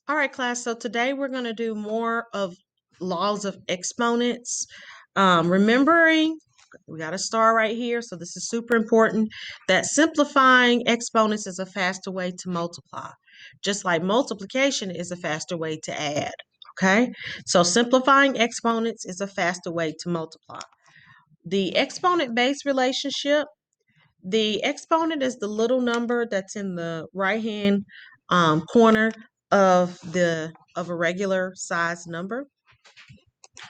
All right, class. So today we're going to do more of laws of exponents. Remembering, we got a star right here. So this is super important that simplifying exponents is a faster way to multiply, just like multiplication is a faster way to add. Okay, so simplifying exponents is a faster way to multiply. The exponent base relationship. The exponent is the little number that's in the right hand corner of a regular size number.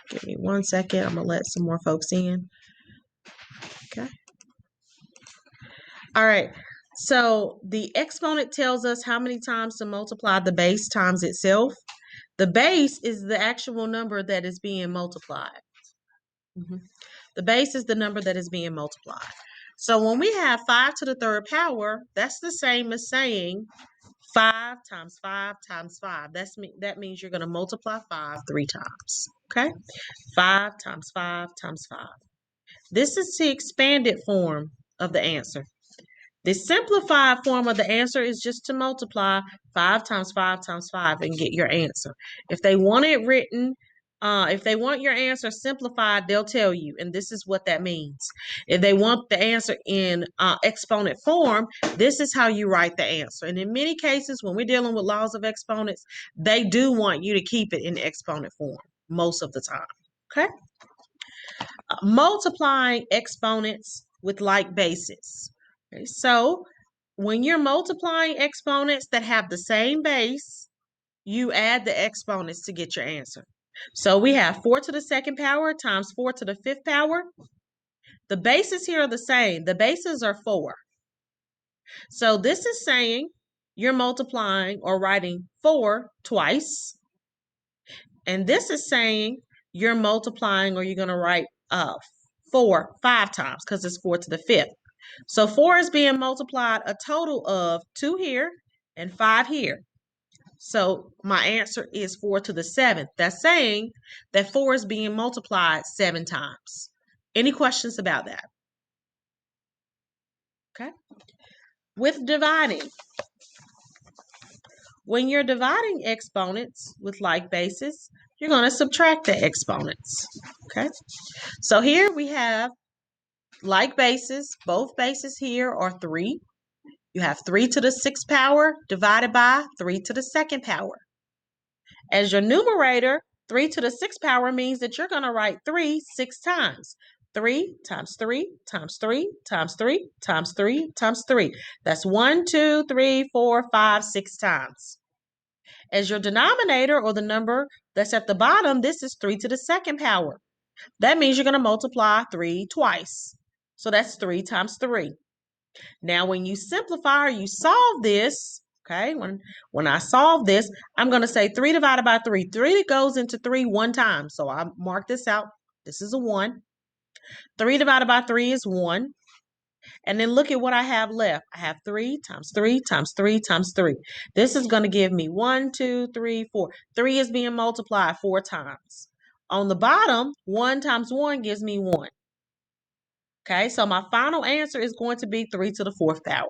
Give me 1 second. I'm gonna let some more folks in. Okay. All right. So the exponent tells us how many times to multiply the base times itself. The base is the actual number that is being multiplied. The base is the number that is being multiplied. So when we have 5 to the third power, that's the same as saying 5 times 5 times 5. That means you're going to multiply 5 3 times. Okay? 5 times 5 times 5. This is the expanded form of the answer. The simplified form of the answer is just to multiply 5 times 5 times 5 and get your answer. If they want it written, if they want your answer simplified, they'll tell you, and this is what that means. If they want the answer in exponent form, this is how you write the answer. And in many cases, when we're dealing with laws of exponents, they do want you to keep it in exponent form most of the time. Okay? Multiplying exponents with like bases. Okay, so when you're multiplying exponents that have the same base, you add the exponents to get your answer. So we have 4 to the second power times 4 to the fifth power. The bases here are the same. The bases are 4. So this is saying you're multiplying or writing 4 twice. And this is saying you're multiplying or you're going to write 4 5 times because it's 4 to the fifth. So 4 is being multiplied a total of 2 here and 5 here. So my answer is 4 to the 7th. That's saying that 4 is being multiplied 7 times. Any questions about that? Okay. With dividing. When you're dividing exponents with like bases, you're going to subtract the exponents. Okay. So here we have like bases. Both bases here are 3. You have 3 to the 6th power divided by 3 to the 2nd power. As your numerator, 3 to the 6th power means that you're going to write 3 6 times. 3 times 3 times 3 times 3 times 3 times 3. That's 1, 2, 3, 4, 5, 6 times. As your denominator, or the number that's at the bottom, this is 3 to the 2nd power. That means you're going to multiply 3 twice. So that's 3 times 3. Now, when you simplify or you solve this, okay, when I solve this, I'm going to say 3 divided by 3. 3 goes into 3 one time. So I mark this out. This is a 1. 3 divided by 3 is 1. And then look at what I have left. I have 3 times 3 times 3 times 3. This is going to give me 1, 2, 3, 4. 3 is being multiplied 4 times. On the bottom, 1 times 1 gives me 1. Okay, so my final answer is going to be 3 to the 4th power.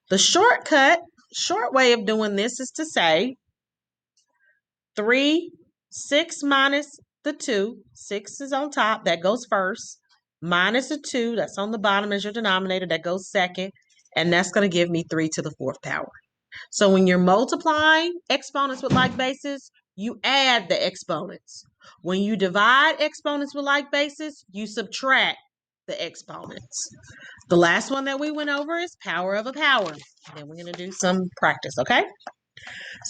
The short way of doing this is to say 6 minus the 2. 6 is on top, that goes first. Minus the 2, that's on the bottom as your denominator, that goes second. And that's going to give me 3 to the 4th power. So when you're multiplying exponents with like bases, you add the exponents. When you divide exponents with like bases, you subtract the exponents. The last one that we went over is power of a power. And then we're going to do some practice, okay?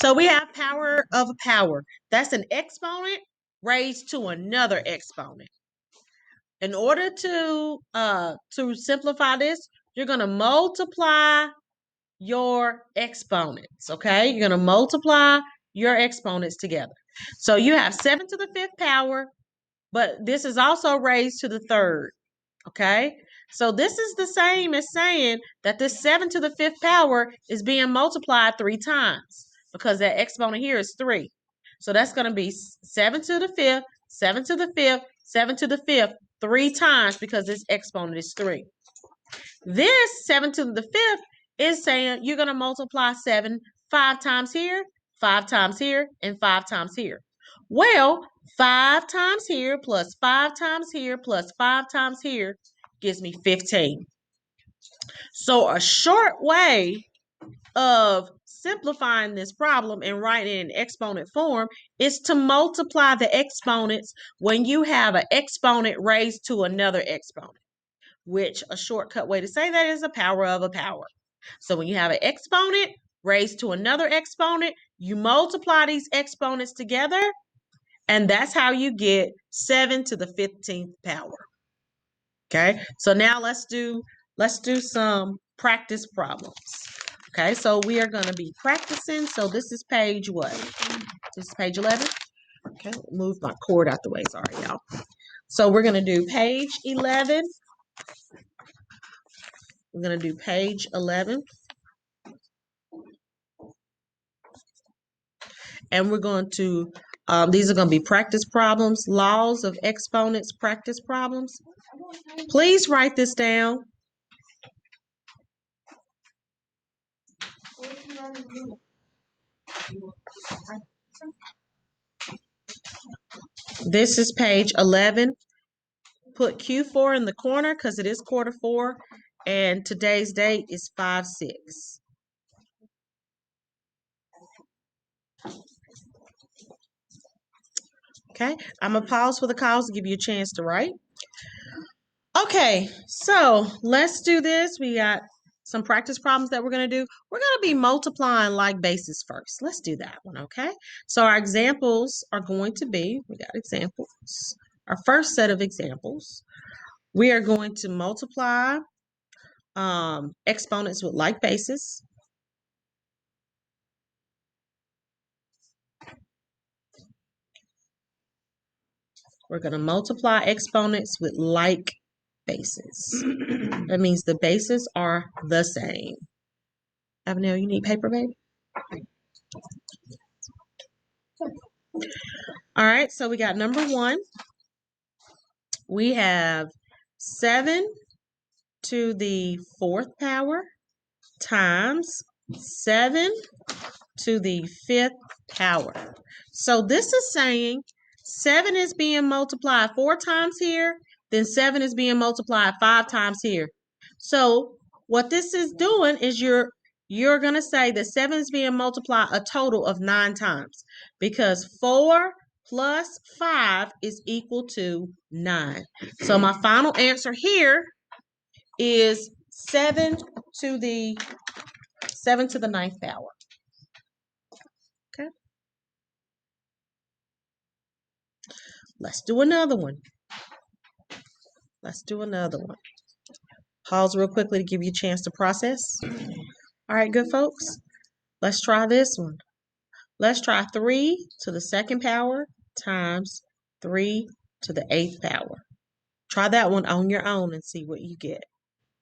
So we have power of a power. That's an exponent raised to another exponent. In order to simplify this, you're going to multiply your exponents, okay? You're going to multiply your exponents together. So you have 7 to the 5th power, but this is also raised to the 3rd, okay? So this is the same as saying that this 7 to the 5th power is being multiplied 3 times because that exponent here is 3. So that's going to be 7 to the 5th, 7 to the 5th, 7 to the 5th, 3 times because this exponent is 3. This 7 to the 5th is saying you're going to multiply 7 5 times here 5 times here, and 5 times here. Well, 5 times here plus 5 times here plus 5 times here gives me 15. So a short way of simplifying this problem and writing it in exponent form is to multiply the exponents when you have an exponent raised to another exponent, which a shortcut way to say that is a power of a power. So when you have an exponent raised to another exponent, you multiply these exponents together, and that's how you get 7 to the 15th power. Okay, so now let's do some practice problems. Okay, so we are going to be practicing. So this is page what? This is page 11. Okay, move my cord out the way. Sorry, y'all. So we're going to do page 11. We're going to do page 11. And we're going to, these are going to be practice problems, laws of exponents practice problems. Please write this down. This is page 11. Put Q4 in the corner because it is Q4, and today's date is 5/6. Okay, I'm going to pause for the calls to give you a chance to write. Okay, so let's do this. We got some practice problems that we're going to do. We're going to be multiplying like bases first. Let's do that one, okay? So our examples are going to be, we got examples. Our first set of examples, we are going to multiply exponents with like bases. We're going to multiply exponents with like bases. That means the bases are the same. Avenel, you need paper, baby? All right, so we got number 1. We have 7 to the 4th power times 7 to the 5th power. So this is saying 7 is being multiplied 4 times here, then 7 is being multiplied 5 times here. So what this is doing is you're going to say that 7 is being multiplied a total of 9 times because 4 plus 5 is equal to 9. So my final answer here is 7 to the 9th power. Okay. Let's do another one. Pause real quickly to give you a chance to process. All right, good folks. Let's try this one. Let's try 3 to the 2nd power times 3 to the 8th power. Try that one on your own and see what you get.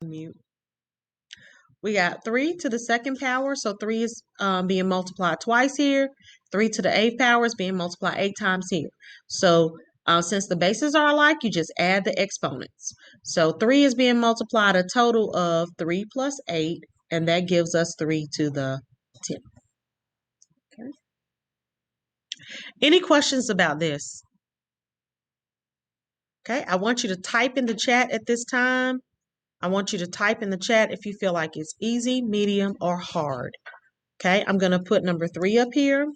Mute. We got 3 to the 2nd power, so 3 is being multiplied twice here. 3 to the 8th power is being multiplied 8 times here. So since the bases are alike, you just add the exponents. So 3 is being multiplied a total of 3 plus 8, and that gives us 3 to the 10th. Okay. Any questions about this? Okay, I want you to type in the chat at this time. I want you to type in the chat if you feel like it's easy, medium, or hard. Okay, I'm going to put number 3 up here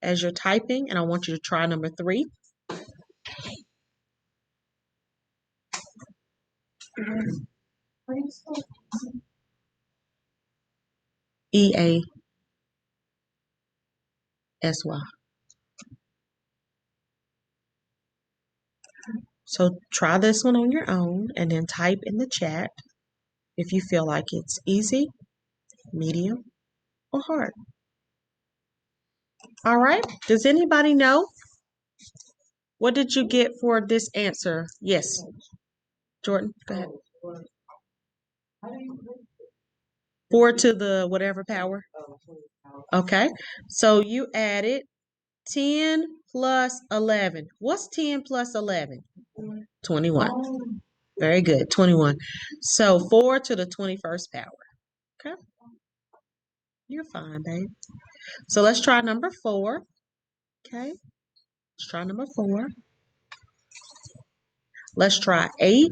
as you're typing, and I want you to try number 3. EASY. So try this one on your own and then type in the chat if you feel like it's easy, medium, or hard. All right, does anybody know? What did you get for this answer? Yes, Jordan, go ahead. 4 to the whatever power. Okay, so you added 10 plus 11. What's 10 plus 11? 21. Very good, 21. So 4 to the 21st power. Okay. You're fine, babe. So let's try number 4. Okay, let's try number 4. Let's try 8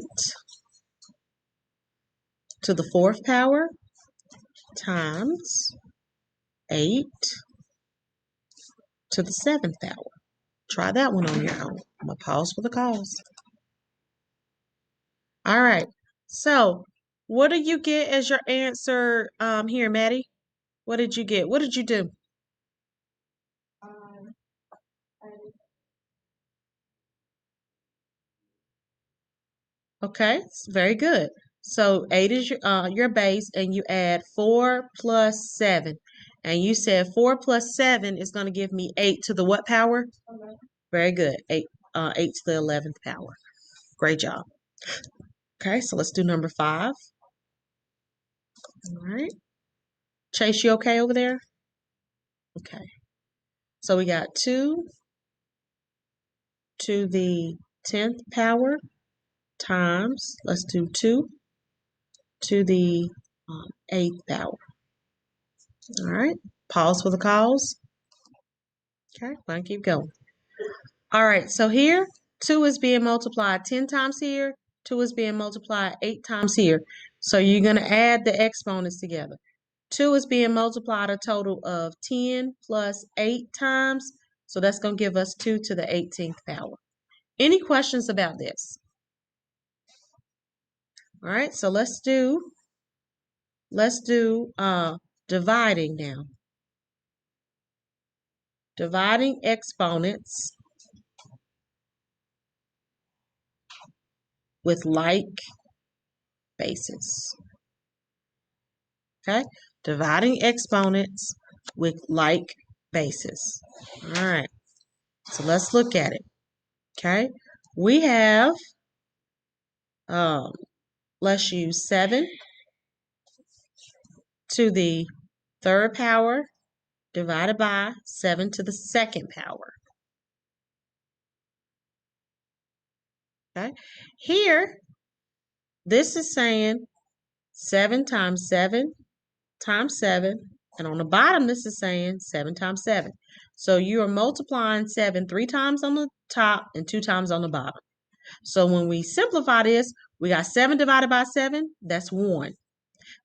to the 4th power times 8 to the 7th power. Try that one on your own. I'm going to pause for the calls. All right. So what do you get as your answer here, Maddie? What did you get? What did you do? Okay, very good. So 8 is your base, and you add 4 plus 7. And you said 4 plus 7 is going to give me 8 to the what power? Very good. 8 to the 11th power. Great job. Okay, so let's do number 5. All right. Chase, you okay over there? Okay. So we got 2 to the 10th power times, let's do 2 to the 8th power. All right. Pause for the calls. Okay, I'm going to keep going. All right, so here, 2 is being multiplied 10 times here. 2 is being multiplied 8 times here. So you're going to add the exponents together. 2 is being multiplied a total of 10 plus 8 times. So that's going to give us 2 to the 18th power. Any questions about this? All right, so let's do dividing now. Dividing exponents with like bases. Okay, dividing exponents with like bases. All right, so let's look at it. Okay, we have, let's use 7 to the 3rd power divided by 7 to the 2nd power. Okay, here, this is saying 7 times 7 times 7, and on the bottom this is saying 7 times 7. So you are multiplying 7 3 times on the top and 2 times on the bottom. So when we simplify this, we got 7 divided by 7, that's 1.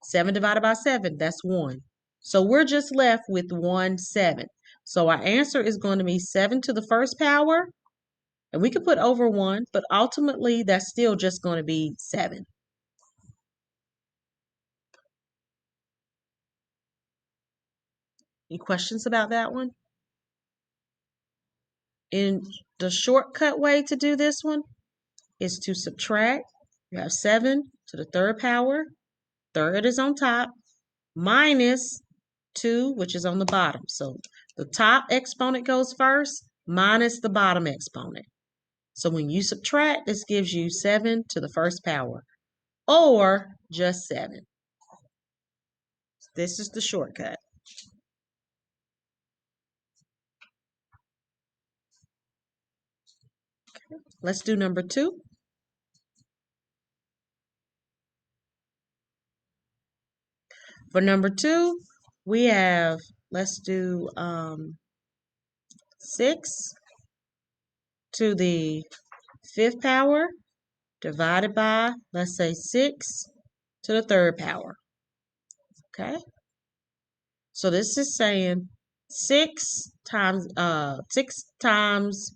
7 divided by 7, that's 1. So we're just left with 1 7. So our answer is going to be 7 to the 1st power, and we could put over 1, but ultimately that's still just going to be 7. Any questions about that one? In the shortcut way to do this one is to subtract. You have 7 to the 3rd power. 3rd is on top, minus 2, which is on the bottom. So the top exponent goes first, minus the bottom exponent. So when you subtract, this gives you 7 to the 1st power, or just 7. This is the shortcut. Let's do number 2. For number 2, we have, let's do 6 to the 5th power divided by, let's say, 6 to the 3rd power. Okay? So this is saying 6 times 6 times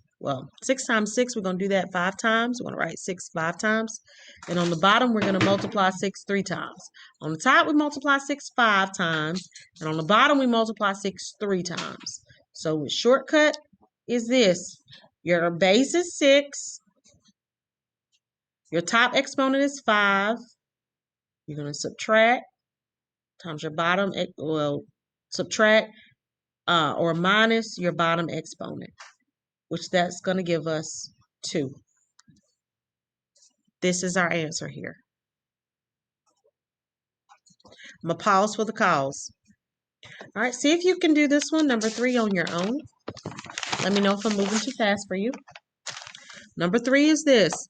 6, we're going to do that 5 times. We're going to write 6 5 times. And on the bottom, we're going to multiply 6 3 times. On the top, we multiply 6 5 times. And on the bottom, we multiply 6 3 times. So the shortcut is this. Your base is 6. Your top exponent is 5. You're going to subtract times your bottom, subtract or minus your bottom exponent, which that's going to give us 2. This is our answer here. I'm going to pause for the calls. All right, see if you can do this one, number 3, on your own. Let me know if I'm moving too fast for you. Number 3 is this.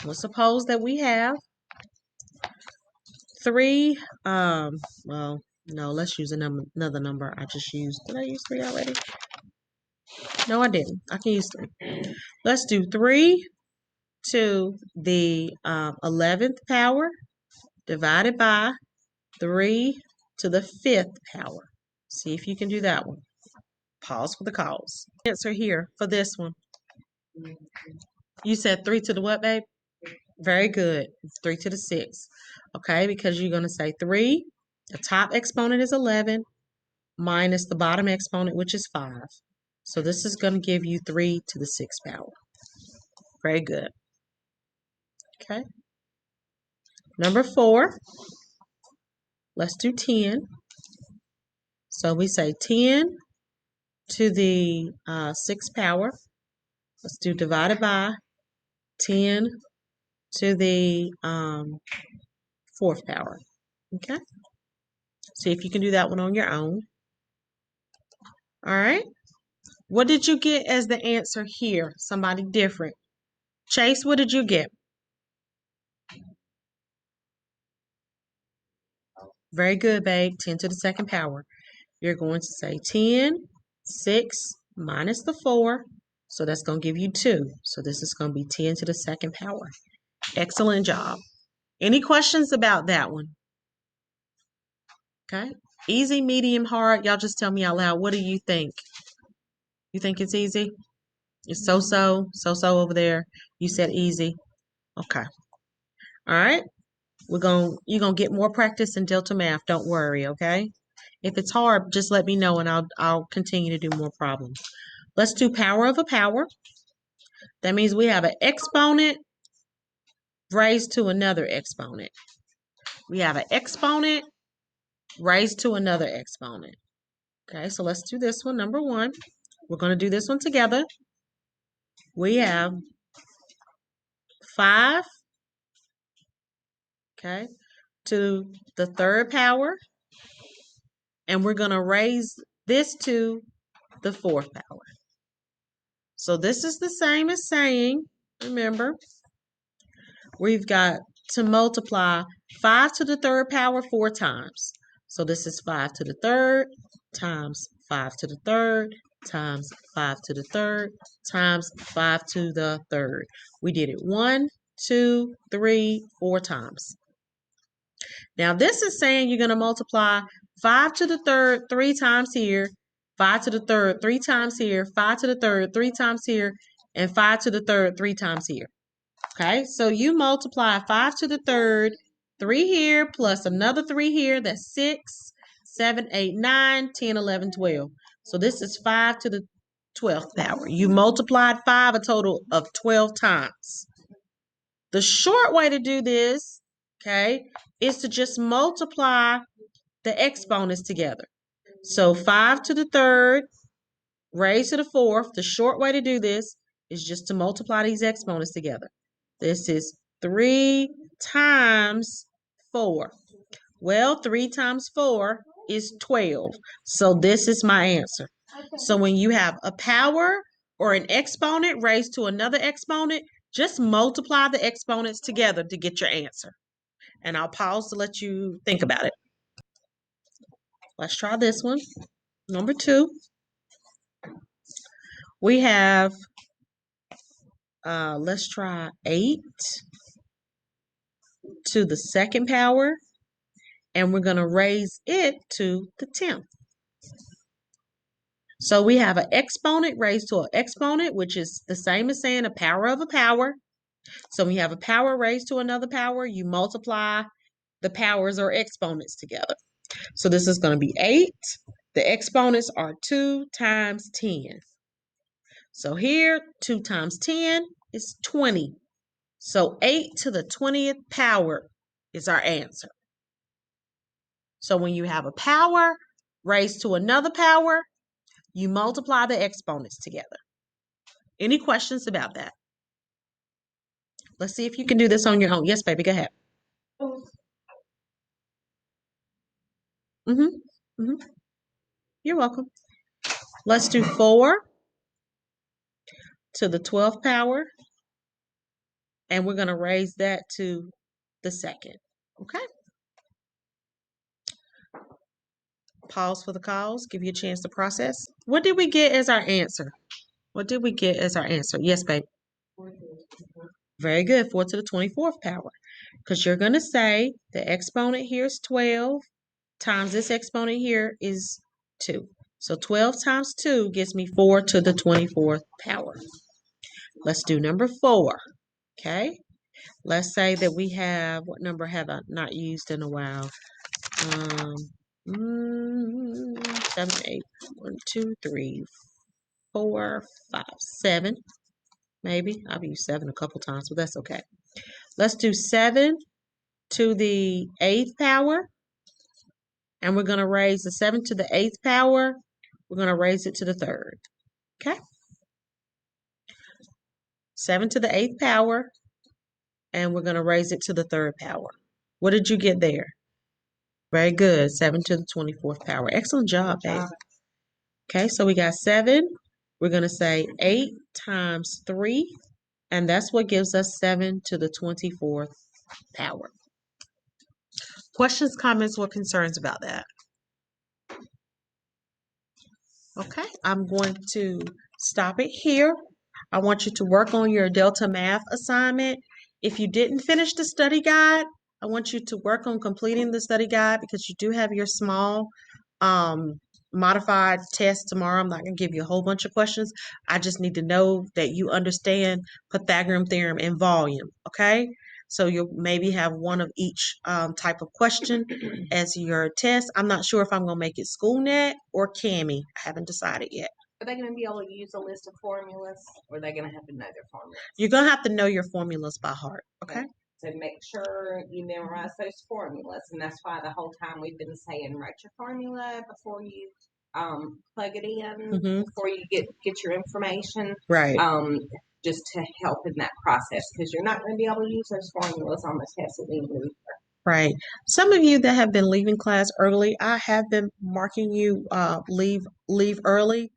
Let's suppose that we have 3, No, let's use another number. I just used. Did I use 3 already? No, I didn't. I can use 3. Let's do 3 to the 11th power divided by 3 to the 5th power. See if you can do that one. Pause for the cause. Answer here for this one. You said 3 to the what, babe? Very good. 3 to the 6th. Okay, because you're going to say 3. The top exponent is 11 minus the bottom exponent, which is 5. So this is going to give you 3 to the 6th power. Very good. Okay. Number 4. Let's do 10. So we say 10 to the 6th power. Let's do divided by 10 to the 4th power. Okay. See if you can do that one on your own. All right. What did you get as the answer here? Somebody different. Chase, what did you get? Very good, babe. 10 to the 2nd power. You're going to say 10, 6 minus the 4. So that's going to give you 2. So this is going to be 10 to the 2nd power. Excellent job. Any questions about that one? Okay. Easy, medium, hard. Y'all just tell me out loud. What do you think? You think it's easy? It's so-so over there. You said easy. Okay. All right. You're gonna get more practice in Delta Math. Don't worry, okay? If it's hard, just let me know and I'll continue to do more problems. Let's do power of a power. That means we have an exponent raised to another exponent. We have an exponent raised to another exponent. Okay, so let's do this one. Number 1. We're going to do this one together. We have 5, okay, to the 3rd power. And we're going to raise this to the 4th power. So this is the same as saying, remember, we've got to multiply 5 to the 3rd power 4 times. So this is 5 to the 3rd times 5 to the 3rd times 5 to the 3rd times 5 to the 3rd. We did it 1, 2, 3, 4 times. Now this is saying you're going to multiply 5 to the 3rd 3 times here, 5 to the 3rd 3 times here, 5 to the 3rd 3 times here, and 5 to the 3rd 3 times here. Okay, so you multiply 5 to the 3rd, 3 here, plus another 3 here, that's 6, 7, 8, 9, 10, 11, 12. So this is 5 to the 12th power. You multiplied 5 a total of 12 times. The short way to do this, okay, is to just multiply the exponents together. So 5 to the 3rd raised to the 4th. The short way to do this is just to multiply these exponents together. This is 3 times 4. Well, 3 times 4 is 12. So this is my answer. So when you have a power or an exponent raised to another exponent, just multiply the exponents together to get your answer. And I'll pause to let you think about it. Let's try this one. Number 2. We have, let's try 8 to the 2nd power. And we're going to raise it to the 10th. So we have an exponent raised to an exponent, which is the same as saying a power of a power. So when you have a power raised to another power, you multiply the powers or exponents together. So this is going to be 8. The exponents are 2 times 10. So here, 2 times 10 is 20. So 8 to the 20th power is our answer. So when you have a power raised to another power, you multiply the exponents together. Any questions about that? Let's see if you can do this on your own. Yes, baby, go ahead. You're welcome. Let's do 4 to the 12th power. And we're going to raise that to the 2nd. Okay? Pause for the cause, give you a chance to process. What did we get as our answer? What did we get as our answer? Yes, babe. Very good. 4 to the 24th power. Because you're going to say the exponent here is 12 times this exponent here is 2. So 12 times 2 gives me 4 to the 24th power. Let's do number 4. Okay. Let's say that we have, what number have I not used in a while? 7, 8, 1, 2, 3, 4, 5, 7. Maybe. I've used 7 a couple times, but that's okay. Let's do 7 to the 8th power. And we're going to raise the 7 to the 8th power. We're going to raise it to the 3rd. Okay? 7 to the 8th power. And we're going to raise it to the 3rd power. What did you get there? Very good. 7 to the 24th power. Excellent job, babe. Okay, so we got 7. We're going to say 8 times 3. And that's what gives us 7 to the 24th power. Questions, comments, or concerns about that? Okay, I'm going to stop it here. I want you to work on your Delta Math assignment. If you didn't finish the study guide, I want you to work on completing the study guide because you do have your small modified test tomorrow. I'm not going to give you a whole bunch of questions. I just need to know that you understand Pythagorean theorem and volume, okay? So you'll maybe have one of each type of question as your test. I'm not sure if I'm going to make it SchoolNet or Cami. I haven't decided yet. Are they going to be able to use a list of formulas, or are they going to have to know their formulas? You're going to have to know your formulas by heart, okay? So make sure you memorize those formulas, and that's why the whole time we've been saying write your formula before you plug it in, before you get your information. Right. Just to help in that process, because you're not going to be able to use those formulas on the test that we leave. Right. Some of you that have been leaving class early, I have been marking you leave early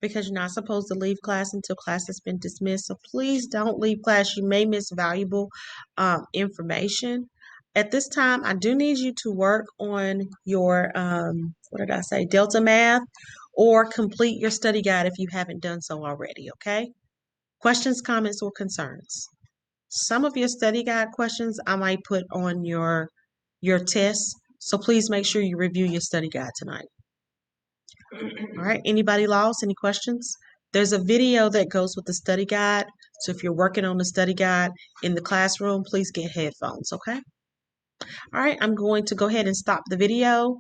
because you're not supposed to leave class until class has been dismissed. So please don't leave class. You may miss valuable information. At this time, I do need you to work on your what did I say? Delta Math, or complete your study guide if you haven't done so already. Okay. Questions, comments, or concerns? Some of your study guide questions I might put on your test, so please make sure you review your study guide tonight. All right, anybody lost? Any questions? There's a video that goes with the study guide, so if you're working on the study guide in the classroom, please get headphones, okay? All right, I'm going to go ahead and stop the video.